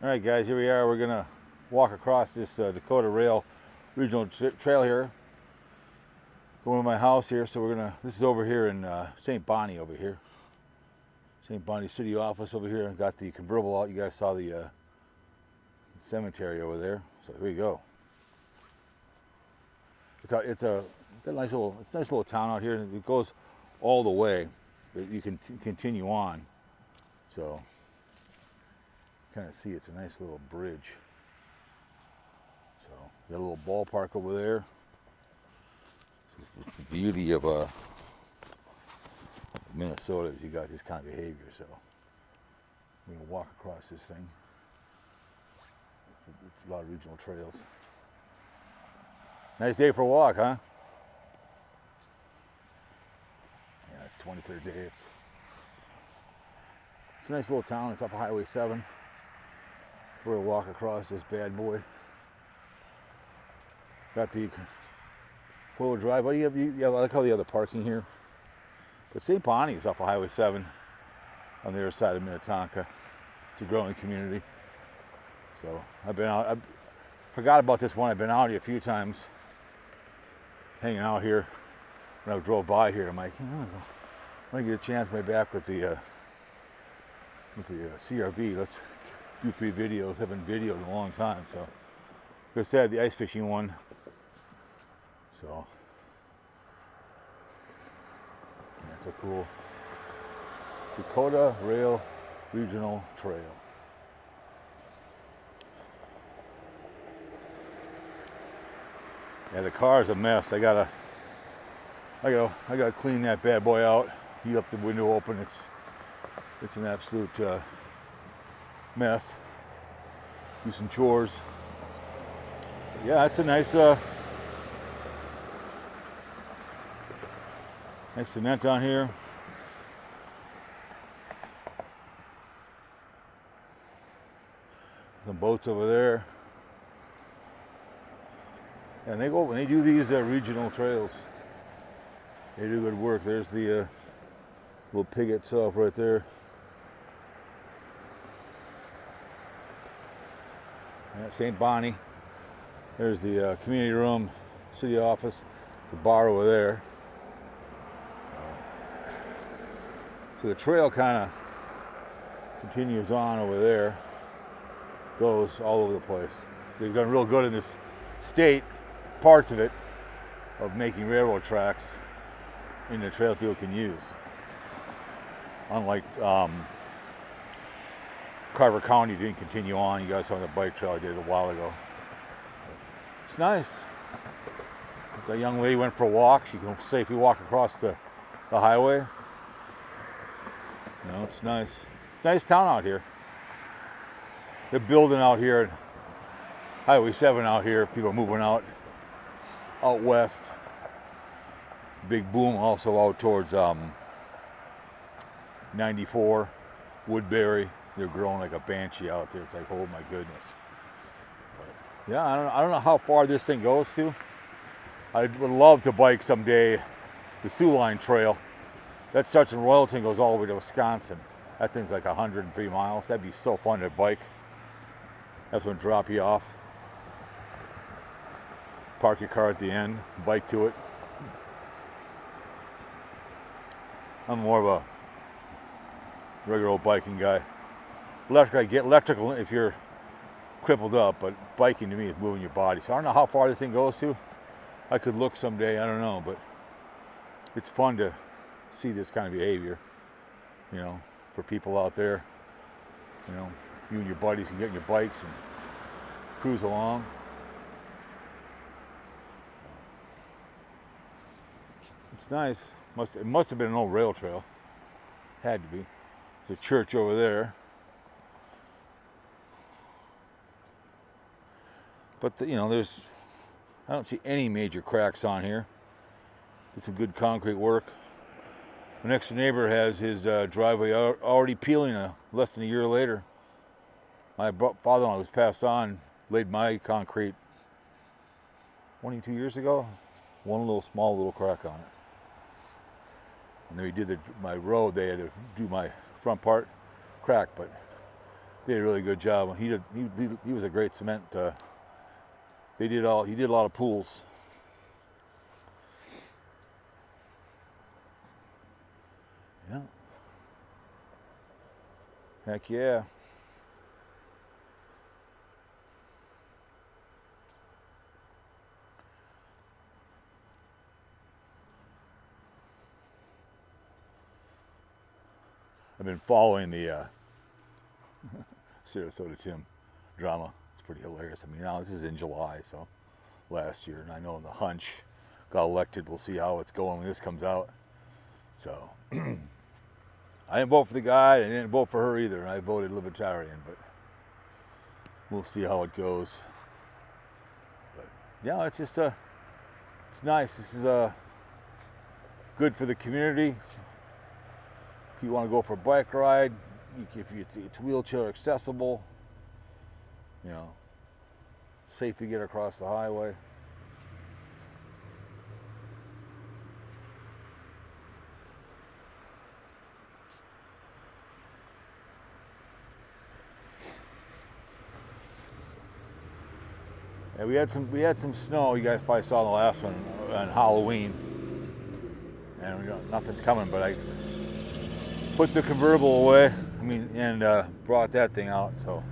All right, guys, here we are. We're gonna walk across this Dakota Rail regional trail here, going to my house here. So this is over here in St. Bonnie over here. St. Bonnie City Office over here. Got the convertible out. You guys saw the cemetery over there. So here we go. It's a nice little town out here. It goes all the way, but you can continue on. So kind of see it's a nice little bridge. So got a little ballpark over there. The beauty of Minnesota is you got this kind of behavior. So we're gonna walk across this thing. It's a lot of regional trails. Nice day for a walk, huh? Yeah, it's 23rd day. It's a nice little town. It's off of Highway 7. We're gonna walk across this bad boy. Got the four-wheel drive. Oh, I like how they have the parking here. But St. Bonnie is off of Highway 7 on the other side of Minnetonka. It's a growing community. So I've been out. I forgot about this one. I've been out here a few times, hanging out here. When I drove by here, I'm like, I'm gonna get a chance way back with the CRV. Let's do 3 videos. Haven't videoed in a long time. So, like I said, the ice fishing one. So, yeah, it's a cool Dakota Rail Regional Trail. Yeah, the car is a mess. I gotta clean that bad boy out. You left the window open. It's an absolute mess. Do some chores. Yeah, it's a nice nice cement on here. Some boats over there. And when they do these regional trails, they do good work. There's the little pig itself right there. St. Bonnie. There's the community room, city office, the bar over there. So the trail kind of continues on over there, goes all over the place. They've done real good in this state, parts of it, of making railroad tracks in the trail people can use. Unlike Carver County didn't continue on. You guys saw the bike trail I did a while ago. It's nice. The young lady went for a walk. She can safely walk across the highway. You know, it's nice. It's a nice town out here. They're building out here. Highway 7 out here. People are moving out west. Big boom also out towards 94, Woodbury. They're growing like a banshee out there. It's like, oh my goodness. But yeah, I don't know how far this thing goes to. I would love to bike someday the Sioux Line Trail. That starts in Royalton and goes all the way to Wisconsin. That thing's like 103 miles. That'd be so fun to bike. That's when drop you off. Park your car at the end, bike to it. I'm more of a regular old biking guy. Electric, I get electrical if you're crippled up, but biking to me is moving your body. So I don't know how far this thing goes to. I could look someday, I don't know, but it's fun to see this kind of behavior, you know, for people out there. You know, you and your buddies can get on your bikes and cruise along. It's nice. It must have been an old rail trail. Had to be. There's a church over there. But you know, I don't see any major cracks on here. Did some good concrete work. The next neighbor has his driveway already peeling less than a year later. My father-in-law was passed on, laid my concrete 22 years ago. One small little crack on it. And then we did my road. They had to do my front part crack, but did a really good job. He was a great cement. He did a lot of pools. Yeah. Heck yeah. I've been following the Sarasota Tim drama. It's pretty hilarious. I mean, now this is in July, so last year, and I know the hunch got elected. We'll see how it's going when this comes out. So I didn't vote for the guy. I didn't vote for her either. I voted Libertarian, but we'll see how it goes. But yeah, it's just it's nice. This is good for the community. If you want to go for a bike ride, it's wheelchair accessible, you know, safe to get across the highway. Yeah, we had some snow. You guys probably saw the last one on Halloween, and nothing's coming. But I put the convertible away. I mean, and brought that thing out. So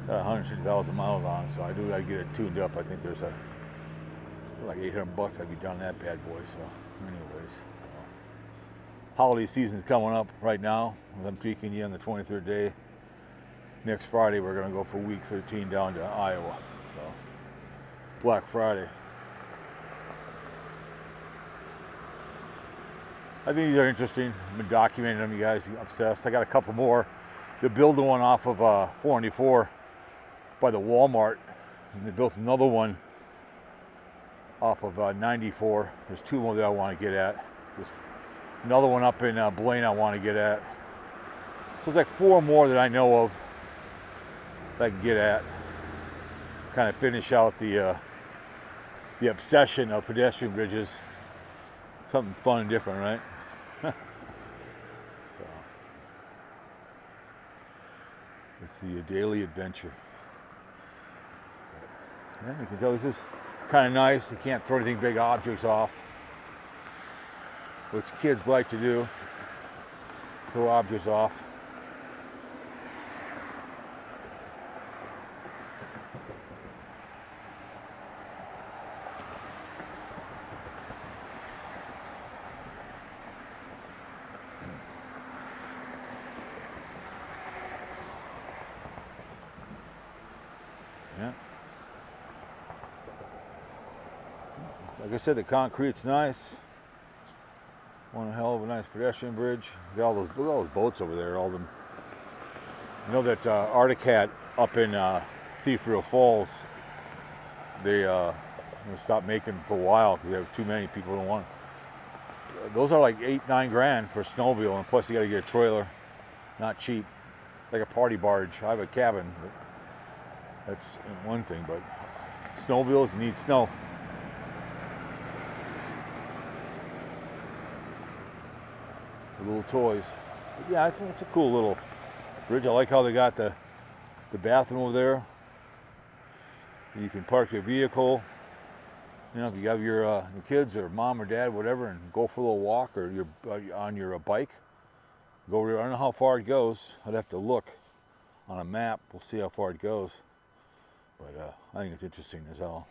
got 150,000 miles on it. So I do got to get it tuned up. I think there's like $800. I'd be done that bad boy. So, anyways, holiday season's coming up right now. I'm peeking you on the 23rd day. Next Friday, we're gonna go for week 13 down to Iowa. So, Black Friday. I think these are interesting. I've been documenting them, you guys. I'm obsessed. I got a couple more. They're building one off of 494 by the Walmart. And they built another one off of 94. There's two more that I want to get at. There's another one up in Blaine I want to get at. So there's like four more that I know of that I can get at. Kind of finish out the obsession of pedestrian bridges. Something fun and different, right? So it's the daily adventure. But, yeah, you can tell this is kind of nice. You can't throw anything big objects off, which kids like to do. Throw objects off. Yeah. Like I said, the concrete's nice. One hell of a nice pedestrian bridge. Got all those boats over there. All them. You know that Arctic Hat up in Thief River Falls. They stopped making them for a while because they have too many people don't want them. Those are like $8-9 grand for a snowmobile, and plus you got to get a trailer. Not cheap. Like a party barge. I have a cabin. But that's one thing, but snowmobiles, you need snow. The little toys. But yeah, it's a cool little bridge. I like how they got the bathroom over there. You can park your vehicle. You know, if you have your kids or mom or dad, whatever, and go for a little walk, or you're on your bike. Go over there. I don't know how far it goes. I'd have to look on a map. We'll see how far it goes. But I think it's interesting as hell,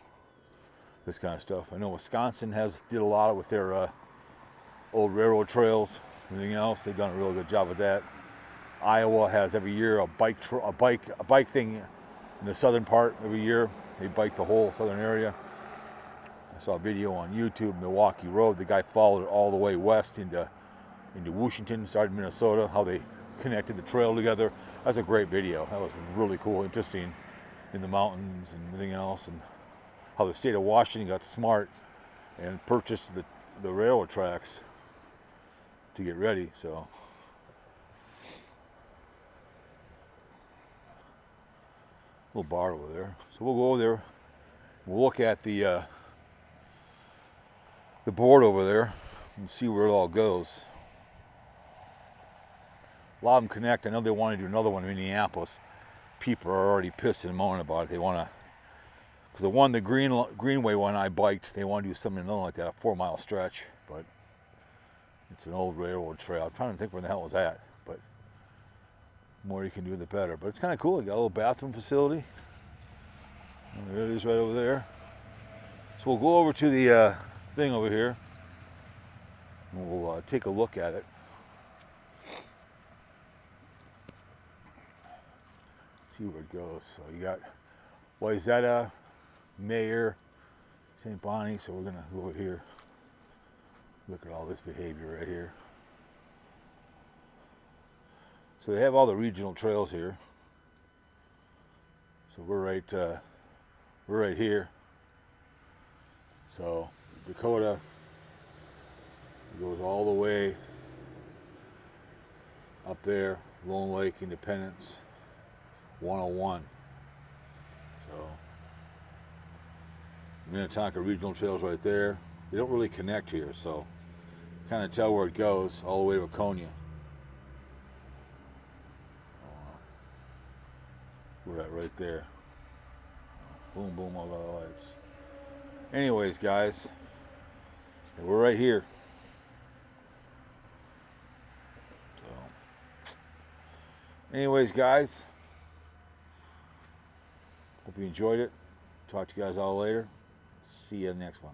this kind of stuff. I know Wisconsin did a lot with their old railroad trails, everything else. They've done a really good job with that. Iowa has every year a bike thing in the southern part every year. They bike the whole southern area. I saw a video on YouTube, Milwaukee Road. The guy followed it all the way west into Washington, started in Minnesota, how they connected the trail together. That's a great video. That was really cool, interesting. In the mountains and everything else, and how the state of Washington got smart and purchased the railroad tracks to get ready. So little bar over there. So we'll go over there. We'll look at the board over there and see where it all goes. A lot of them connect. I know they want to do another one in Minneapolis. People are already pissed and moaning about it. They want to, because the Greenway one I biked, they want to do something like that, a 4-mile stretch, but it's an old railroad trail. I'm trying to think where the hell it was at, but the more you can do, the better. But it's kind of cool. You got a little bathroom facility. And there it is right over there. So we'll go over to the thing over here, and we'll take a look at it. See where it goes. So you got Wayzata, Mayor, St. Bonnie. So we're gonna go over here. Look at all this behavior right here. So they have all the regional trails here. So we're right here. So Dakota goes all the way up there, Lone Lake, Independence, 101. So Minnetonka Regional Trail's right there. They don't really connect here, so kind of tell where it goes all the way to Waconia. We're at right there. Boom, boom, all the lights. Anyways, guys, we're right here. So, anyways, guys, hope you enjoyed it. Talk to you guys all later. See you in the next one.